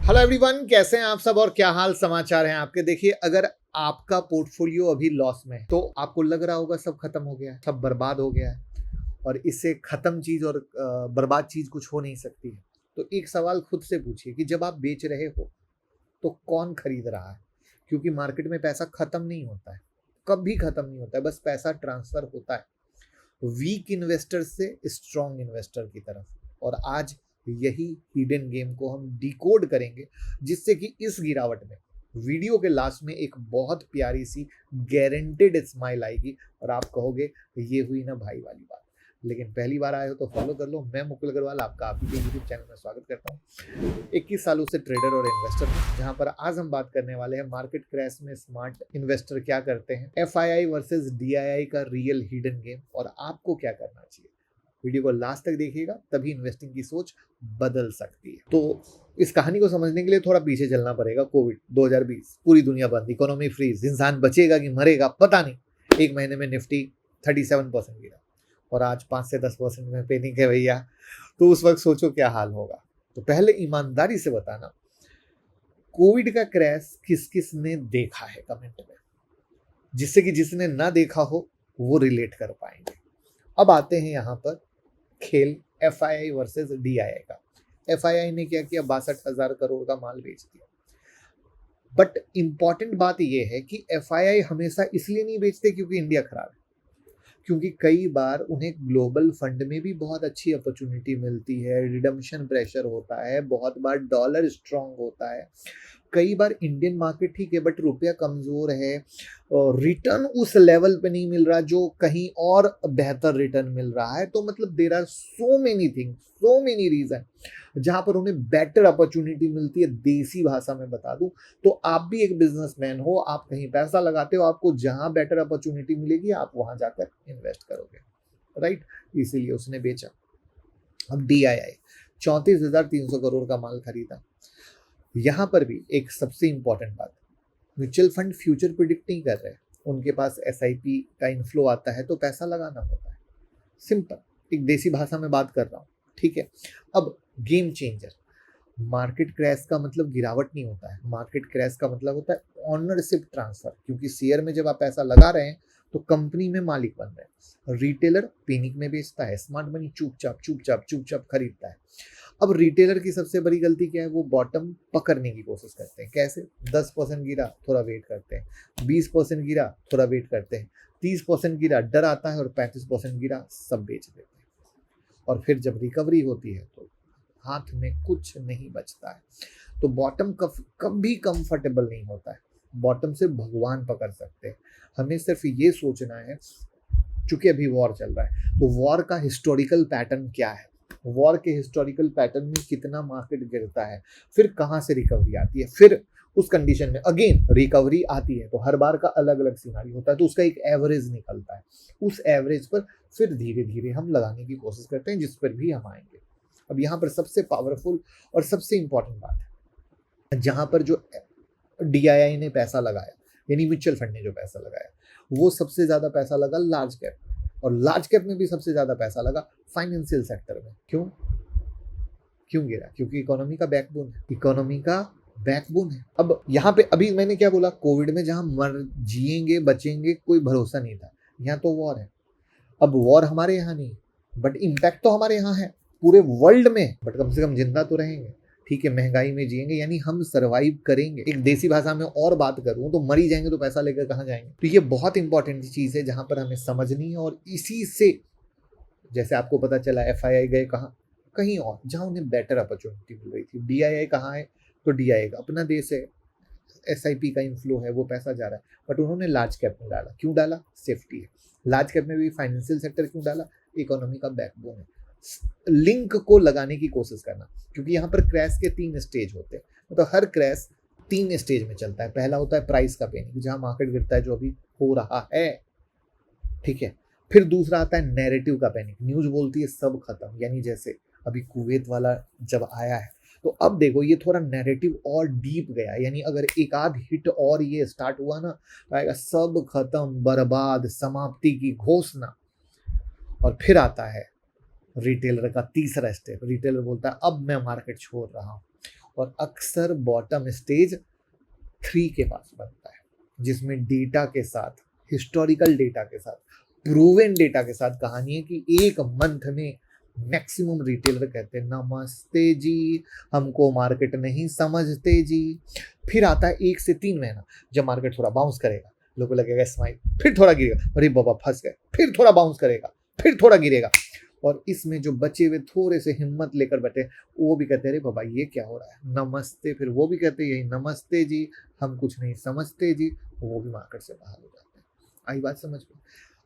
Hello everyone, कैसे हैं आप सब और क्या हाल समाचार हैं आपके। देखिए, अगर आपका पोर्टफोलियो अभी लॉस में है तो आपको लग रहा होगा सब खत्म हो गया है, सब बर्बाद हो गया है और इससे खत्म चीज और बर्बाद चीज कुछ हो नहीं सकती है। तो एक सवाल खुद से पूछिए कि जब आप बेच रहे हो तो कौन खरीद रहा है। क्योंकि मार्केट में पैसा खत्म नहीं होता है, कभी खत्म नहीं होता है, बस पैसा ट्रांसफर होता है वीक इन्वेस्टर से स्ट्रॉन्ग इन्वेस्टर की तरफ। और आज यही हिडन गेम को हम डिकोड करेंगे, जिससे कि इस गिरावट में वीडियो के लास्ट में एक बहुत प्यारी सी गारंटेड स्माइल आएगी और आप कहोगे ये हुई ना भाई वाली बात। लेकिन पहली बार आए हो तो फॉलो कर लो। मैं मुकुल अग्रवाल आपका आप ही के यूट्यूब चैनल में स्वागत करता हूँ। 21 सालों से ट्रेडर और इन्वेस्टर हूँ, जहां पर आज हम बात करने वाले हैं मार्केट क्रैश में स्मार्ट इन्वेस्टर क्या करते हैं, FII वर्सेस DII का रियल हिडन गेम और आपको क्या करना चाहिए। वीडियो को लास्ट तक देखिएगा, तभी इन्वेस्टिंग की सोच बदल सकती है। तो इस कहानी को समझने के लिए थोड़ा पीछे चलना पड़ेगा। कोविड 2020, पूरी दुनिया बंद, इकोनॉमी फ्रीज, इंसान बचेगा कि मरेगा पता नहीं। एक महीने में निफ्टी 37% गिरा और आज 5 से 10% में पैनिक है भैया। तो उस वक्त सोचो क्या हाल होगा। तो पहले ईमानदारी से बताना, कोविड का क्रैश किस किस ने देखा है कमेंट में, जिससे कि जिसने ना देखा हो वो रिलेट कर पाएंगे। अब आते हैं यहाँ पर खेल FII वर्सेस DII का। FII ने क्या किया, 62,000 करोड़ का माल बेच दिया। बट इंपॉर्टेंट बात यह है कि FII हमेशा इसलिए नहीं बेचते क्योंकि इंडिया खराब है, क्योंकि कई बार उन्हें ग्लोबल फंड में भी बहुत अच्छी अपॉर्चुनिटी मिलती है, रिडम्पशन प्रेशर होता है, बहुत बार डॉलर स्ट्रांग होता है, कई बार इंडियन मार्केट ठीक है बट रुपया कमजोर है और रिटर्न उस लेवल पे नहीं मिल रहा जो कहीं और बेहतर रिटर्न मिल रहा है। तो मतलब there are so many things, so many reason जहां पर उन्हें बेटर अपॉर्चुनिटी मिलती है। देसी भाषा में बता दूं तो आप भी एक बिजनेसमैन हो, आप कहीं पैसा लगाते हो, आपको जहां बेटर अपॉर्चुनिटी मिलेगी आप वहां जाकर इन्वेस्ट करोगे, राइट। इसीलिए उसने बेचा। अब DII 34,300 करोड़ का माल खरीदा। यहां पर भी एक सबसे इंपॉर्टेंट बात, म्यूचुअल फंड फ्यूचर प्रिडिक्ट नहीं कर रहे, उनके पास SIP का इनफ्लो आता है तो पैसा लगाना होता है। सिंपल, एक देसी भाषा में बात कर रहा हूं, ठीक है। अब गेम चेंजर, मार्केट क्रैश का मतलब गिरावट नहीं होता है, मार्केट क्रैश का मतलब होता है ऑनरशिप ट्रांसफर। क्योंकि शेयर में जब आप पैसा लगा रहे हैं तो कंपनी में मालिक बन रहे हैं। रिटेलर पैनिक में बेचता है, स्मार्ट मनी चुपचाप चुपचाप चुपचाप खरीदता है। अब रिटेलर की सबसे बड़ी गलती क्या है, वो बॉटम पकड़ने की कोशिश करते हैं। कैसे? 10% गिरा थोड़ा वेट करते हैं, 20% गिरा थोड़ा वेट करते हैं, 30% गिरा डर आता है और 35% गिरा सब बेच देते हैं। और फिर जब रिकवरी होती है तो हाथ में कुछ नहीं बचता है। तो बॉटम कभी कंफर्टेबल नहीं होता है, बॉटम से भगवान पकड़ सकते हैं। हमें सिर्फ ये सोचना है, चूंकि अभी वॉर चल रहा है तो वॉर का हिस्टोरिकल पैटर्न क्या है, वॉर के हिस्टोरिकल पैटर्न में कितना मार्केट गिरता है, फिर कहाँ से रिकवरी आती है, फिर उस कंडीशन में अगेन रिकवरी आती है। तो हर बार का अलग अलग सिनारी होता है, तो उसका एक एवरेज निकलता है। उस एवरेज पर फिर धीरे धीरे हम लगाने की कोशिश करते हैं, जिस पर भी हम आएंगे। अब यहाँ पर सबसे पावरफुल और सबसे इंपॉर्टेंट बात है, जहां पर जो DII ने पैसा लगाया, यानी म्यूचुअल फंड ने जो पैसा लगाया, वो सबसे ज्यादा पैसा लगा लार्ज कैप में, और लार्ज कैप में भी सबसे ज्यादा पैसा लगा फाइनेंशियल सेक्टर में। क्यों क्यों गिरा? क्योंकि इकोनॉमी का बैकबोन है, इकोनॉमी का बैकबोन है। अब यहाँ पे अभी मैंने क्या बोला, कोविड में जहां मर जिएंगे बचेंगे कोई भरोसा नहीं था, यहाँ तो वॉर है। अब वॉर हमारे यहाँ नहीं, बट इम्पैक्ट तो हमारे यहाँ है पूरे वर्ल्ड में, बट कम से कम जिंदा तो रहेंगे, ठीक है। महंगाई में जिएंगे, यानी हम सरवाइव करेंगे। एक देसी भाषा में और बात करूं तो मर ही जाएंगे तो पैसा लेकर कहाँ जाएंगे। तो ये बहुत इंपॉर्टेंट चीज है जहां पर हमें समझनी है। और इसी से, जैसे आपको पता चला FII गए कहाँ, कहीं और जहां उन्हें बेटर अपॉर्चुनिटी मिल रही थी। DII कहाँ है, तो DII का अपना देश है, SIP का इनफ्लो है, वो पैसा जा रहा है, बट उन्होंने लार्ज कैप में डाला। क्यों डाला? सेफ्टी है। लार्ज कैप में भी फाइनेंशियल सेक्टर क्यों डाला? इकोनॉमी का बैकबोन है। लिंक को लगाने की कोशिश करना, क्योंकि यहाँ पर क्रैश के 3 स्टेज होते हैं, मतलब हर क्रैश 3 स्टेज में चलता है। पहला होता है प्राइस का पैनिक, जहां मार्केट गिरता है, जो अभी हो रहा है, ठीक है। फिर दूसरा आता है नैरेटिव का पैनिक, न्यूज बोलती है सब खत्म, यानी जैसे अभी कुवैत वाला जब आया है तो अब देखो ये थोड़ा नैरेटिव और डीप गया, यानी अगर एक आध हिट और ये स्टार्ट हुआ ना तो आएगा सब खत्म, बर्बाद, समाप्ति की घोषणा। और फिर आता है रिटेलर का तीसरा स्टेप, रिटेलर बोलता है अब मैं मार्केट छोड़ रहा हूँ। और अक्सर बॉटम स्टेज 3 के पास बनता है, जिसमें डेटा के साथ, हिस्टोरिकल डेटा के साथ, प्रूवन डेटा के साथ कहानी है कि एक मंथ में मैक्सिमम रिटेलर कहते हैं नमस्ते जी, हमको मार्केट नहीं समझते जी। फिर आता है 1 से 3 महीना, जब मार्केट थोड़ा बाउंस करेगा, लोगों को लगेगा स्माइल, फिर थोड़ा गिरेगा, अरे बाबा फंस गए, फिर थोड़ा बाउंस करेगा, फिर थोड़ा गिरेगा। और इसमें जो बचे हुए थोड़े से हिम्मत लेकर बैठे, वो भी कहते हैं अरे बाबा ये क्या हो रहा है, नमस्ते। फिर वो भी कहते हैं यही नमस्ते जी, हम कुछ नहीं समझते जी, वो भी मार्केट से बाहर हो जाते हैं। आई बात समझ में?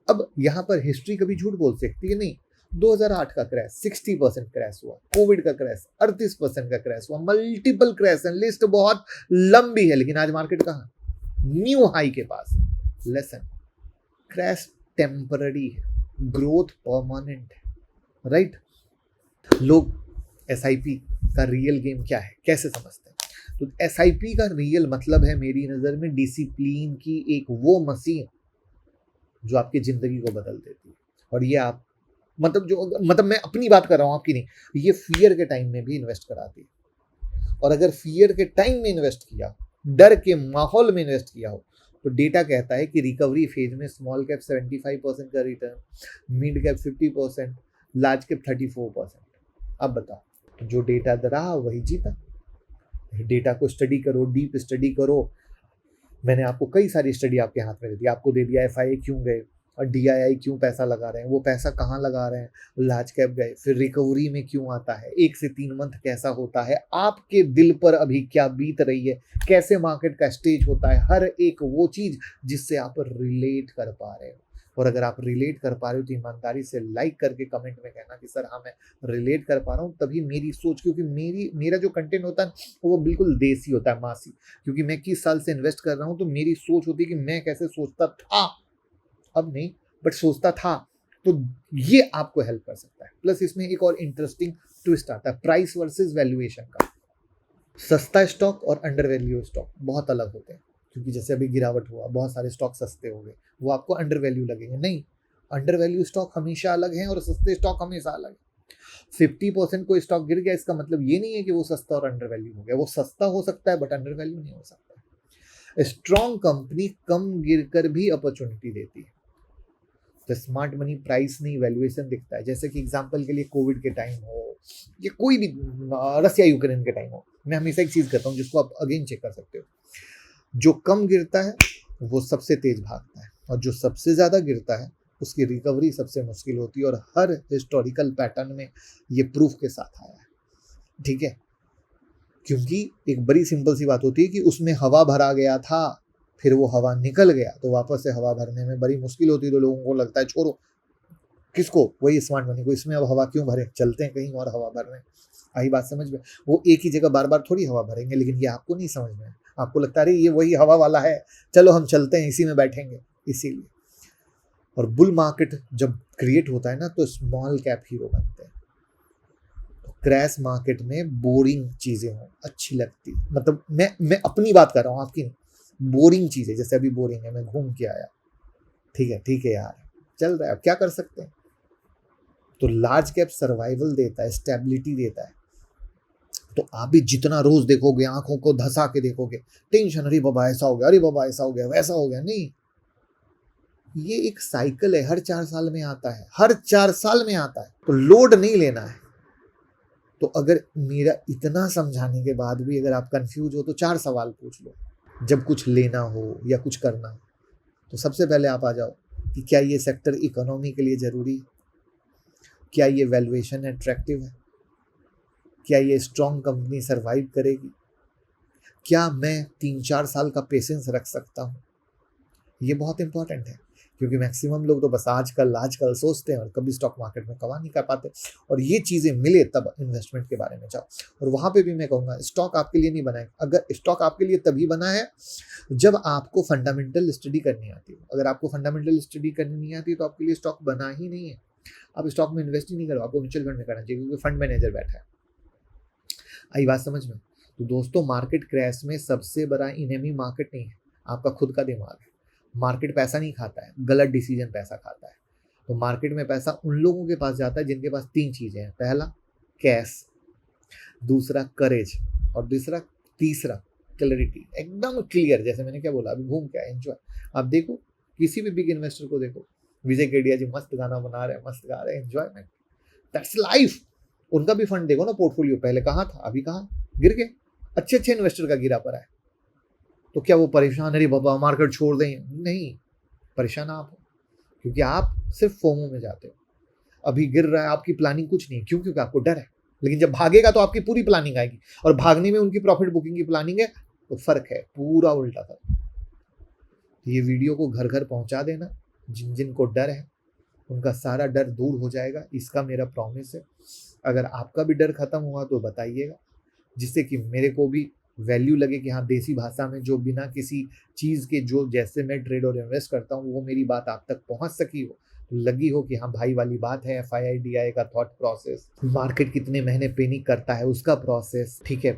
अब यहाँ पर हिस्ट्री कभी झूठ बोल सकती है नहीं। 2008 का क्रैश 60% क्रैश हुआ, कोविड का क्रैश 38% का क्रैश हुआ, मल्टीपल क्रैश है, लिस्ट बहुत लंबी है, लेकिन आज मार्केट कहाँ? न्यू हाई के पास है। लेसन, क्रैश टेम्पररी है, ग्रोथ परमानेंट है, राइट? लोग एसआईपी का रियल गेम क्या है कैसे समझते हैं? तो एसआईपी का रियल मतलब है मेरी नजर में डिसिप्लिन की एक वो मशीन जो आपकी जिंदगी को बदल देती है। और ये आप मतलब मैं अपनी बात कर रहा हूं, आपकी नहीं। ये फियर के टाइम में भी इन्वेस्ट कराती है। और अगर फियर के टाइम में इन्वेस्ट किया, डर के माहौल में इन्वेस्ट किया हो, तो डेटा कहता है कि रिकवरी फेज में स्मॉल कैप 75% का return, mid cap 50%, large cap 34%। अब बताओ, जो डेटा रहा वही जीता। डेटा को स्टडी करो, डीप स्टडी करो। मैंने आपको कई सारी स्टडी आपके हाथ में दे दी, आपको दे दिया एफआईए क्यों गए और डीआईआई क्यों पैसा लगा रहे हैं, वो पैसा कहाँ लगा रहे हैं, लार्ज कैप गए, फिर रिकवरी में क्यों आता है, 1 से 3 मंथ कैसा होता है, आपके दिल पर अभी क्या बीत रही है, कैसे मार्केट का स्टेज होता है, हर एक वो चीज जिससे आप रिलेट कर पा रहे हो। और अगर आप रिलेट कर पा रहे हो तो ईमानदारी से लाइक करके कमेंट में कहना कि सर हाँ मैं रिलेट कर पा रहा हूँ। तभी मेरी सोच, क्योंकि मेरा जो कंटेंट होता है वो बिल्कुल देसी होता है, मासी, क्योंकि मैं 21 साल से इन्वेस्ट कर रहा हूँ, तो मेरी सोच होती है कि मैं कैसे सोचता था, अब नहीं बट सोचता था। तो ये आपको हेल्प कर सकता है। प्लस इसमें एक और इंटरेस्टिंग ट्विस्ट आता है, प्राइस वर्सेस वैल्यूएशन का। सस्ता स्टॉक और अंडर वैल्यू स्टॉक बहुत अलग होते हैं, क्योंकि जैसे अभी गिरावट हुआ, बहुत सारे स्टॉक सस्ते हो गए, वो आपको अंडर वैल्यू लगेंगे। नहीं, अंडर वैल्यू स्टॉक हमेशा अलग है और सस्ते स्टॉक हमेशा अलग है। 50% कोई स्टॉक गिर गया, इसका मतलब ये नहीं है कि वो सस्ता और अंडर वैल्यू हो गया। वो सस्ता हो सकता है बट अंडर वैल्यू नहीं हो सकता। स्ट्रॉन्ग कंपनी कम गिरकर भी अपॉर्चुनिटी देती है। तो स्मार्ट मनी प्राइस नहीं, वैल्यूएशन दिखता है। जैसे कि एग्जांपल के लिए कोविड के टाइम हो या कोई भी रसिया यूक्रेन के टाइम हो, मैं हमेशा एक चीज करता हूँ जिसको आप अगेन चेक कर सकते हो। जो कम गिरता है वो सबसे तेज भागता है, और जो सबसे ज्यादा गिरता है उसकी रिकवरी सबसे मुश्किल होती है। और हर हिस्टोरिकल पैटर्न में ये प्रूफ के साथ आया है, ठीक है? क्योंकि एक बड़ी सिंपल सी बात होती है कि उसमें हवा भरा गया था, फिर वो हवा निकल गया, तो वापस से हवा भरने में बड़ी मुश्किल होती है। तो लोगों को लगता है छोड़ो, किसको? वही स्मार्ट मनी को, इसमें अब हवा क्यों भरे, चलते हैं कहीं और हवा भरने। आई बात समझ में? वो एक ही जगह बार बार थोड़ी हवा भरेंगे, लेकिन ये आपको नहीं समझ में। आपको लगता है ये वही हवा वाला है, चलो हम चलते हैं, इसी में बैठेंगे, इसीलिए। और बुल मार्केट जब क्रिएट होता है ना, तो स्मॉल कैप हीरो बनते हैं। क्रैश मार्केट में बोरिंग चीजें हो अच्छी लगती, मतलब मैं अपनी बात कर रहा हूँ, आपकी नहीं। बोरिंग चीजें, जैसे अभी बोरिंग है, मैं घूम के आया, ठीक है यार, चल रहा है, अब क्या कर सकते हैं। तो लार्ज कैप सर्वाइवल देता है, स्टेबिलिटी देता है। तो आप भी जितना रोज देखोगे, आंखों को धसा के देखोगे, टेंशन, अरे बाबा ऐसा हो गया, अरे बाबा ऐसा हो गया, वैसा हो गया, नहीं। ये एक साइकिल है, हर 4 साल में आता है, हर 4 साल में आता है। तो लोड नहीं लेना है। तो अगर मेरा इतना समझाने के बाद भी अगर आप कंफ्यूज हो, तो 4 सवाल पूछ लो जब कुछ लेना हो या कुछ करना हो। तो सबसे पहले आप आ जाओ कि क्या ये सेक्टर इकोनॉमी के लिए ज़रूरी है, क्या ये वैल्यूएशन अट्रैक्टिव है, क्या ये स्ट्रॉन्ग कंपनी सर्वाइव करेगी, क्या मैं 3-4 साल का पेशेंस रख सकता हूँ। ये बहुत इंपॉर्टेंट है, क्योंकि मैक्सिमम लोग तो बस आजकल सोचते हैं और कभी स्टॉक मार्केट में कमा नहीं कर पाते। और ये चीज़ें मिले तब इन्वेस्टमेंट के बारे में जाओ। और वहाँ पे भी मैं कहूँगा, स्टॉक आपके लिए नहीं बना है। अगर स्टॉक आपके लिए तभी बना है जब आपको फंडामेंटल स्टडी करनी आती है। अगर आपको फंडामेंटल स्टडी करनी नहीं आती तो आपके लिए स्टॉक बना ही नहीं है। आप स्टॉक में इन्वेस्ट ही नहीं करो, आपको म्यूचुअल फंड में करना चाहिए, क्योंकि फंड मैनेजर बैठा है। आई बात समझ में? तो दोस्तों, मार्केट क्रैश में सबसे बड़ा इनेमी मार्केट नहीं है, आपका खुद का दिमाग है। मार्केट पैसा नहीं खाता है, गलत डिसीजन पैसा खाता है। तो मार्केट में पैसा उन लोगों के पास जाता है जिनके पास 3 चीजें हैं। पहला कैश, दूसरा करेज, और दूसरा तीसरा क्लैरिटी, एकदम क्लियर। जैसे मैंने क्या बोला, अभी घूम के आए, एंजॉय। आप देखो किसी भी बिग इन्वेस्टर को देखो, विजय केडिया जी मस्त गाना बना रहे हैं, मस्त गा रहे हैं, एंजॉयमेंट, दैट्स लाइफ। उनका भी फंड देखो ना, पोर्टफोलियो पहले कहाँ था, अभी कहाँ गिर गए। अच्छे अच्छे इन्वेस्टर का गिरा पड़ा है। तो क्या वो परेशान, अरे बाबा मार्केट छोड़ दें? नहीं, परेशान आप हो क्योंकि आप सिर्फ फोमो में जाते हो। अभी गिर रहा है, आपकी प्लानिंग कुछ नहीं, क्यों? क्योंकि आपको डर है। लेकिन जब भागेगा तो आपकी पूरी प्लानिंग आएगी, और भागने में उनकी प्रॉफिट बुकिंग की प्लानिंग है, तो फर्क है, पूरा उल्टा फर्क। ये वीडियो को घर घर पहुंचा देना, जिन जिन को डर है उनका सारा डर दूर हो जाएगा, इसका मेरा प्रॉमिस है। अगर आपका भी डर खत्म हुआ तो बताइएगा, जिससे कि मेरे को भी वैल्यू लगे कि हाँ, देसी भाषा में जो बिना किसी चीज़ के जो जैसे मैं ट्रेड और इन्वेस्ट करता हूँ वो मेरी बात आप तक पहुँच सकी हो, लगी हो कि हाँ भाई वाली बात है। FIIDI का थॉट प्रोसेस, मार्केट कितने महीने पेनिक करता है उसका प्रोसेस, ठीक है,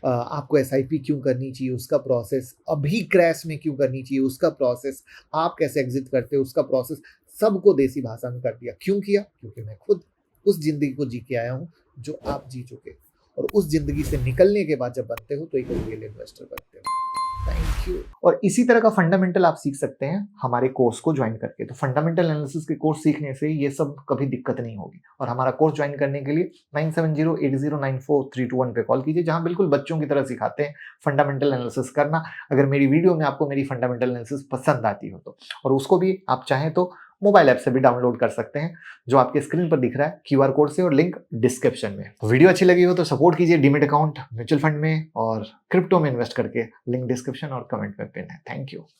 आपको SIP क्यों करनी चाहिए उसका प्रोसेस, अभी क्रैश में क्यों करनी चाहिए उसका प्रोसेस, आप कैसे एग्जिट करते हो उसका प्रोसेस, सबको देसी भाषा में कर दिया। क्यों किया? क्योंकि मैं खुद उस जिंदगी को जी के आया हूँ जो आप जी चुके, और उस जिंदगी से निकलने के बाद जब बनते हो तो एक रियल इन्वेस्टर बनते हो। Thank you. और इसी तरह का फंडामेंटल आप सीख सकते हैं हमारे कोर्स को ज्वाइन करके। तो फंडामेंटल एनालिसिस के कोर्स सीखने से ये सब कभी दिक्कत नहीं होगी। और हमारा कोर्स ज्वाइन करने के लिए 9708094321 पे कॉल कीजिए, जहां बिल्कुल बच्चों की तरह सिखाते हैं फंडामेंटल एनालिसिस करना। अगर मेरी वीडियो में आपको मेरी फंडामेंटल एनालिसिस पसंद आती हो तो, और उसको भी आप चाहें तो मोबाइल ऐप से भी डाउनलोड कर सकते हैं, जो आपके स्क्रीन पर दिख रहा है QR कोड से, और लिंक डिस्क्रिप्शन में। वीडियो अच्छी लगी हो तो सपोर्ट कीजिए डीमेट अकाउंट, म्यूचुअल फंड में और क्रिप्टो में इन्वेस्ट करके। लिंक डिस्क्रिप्शन और कमेंट में पिन है। Thank you.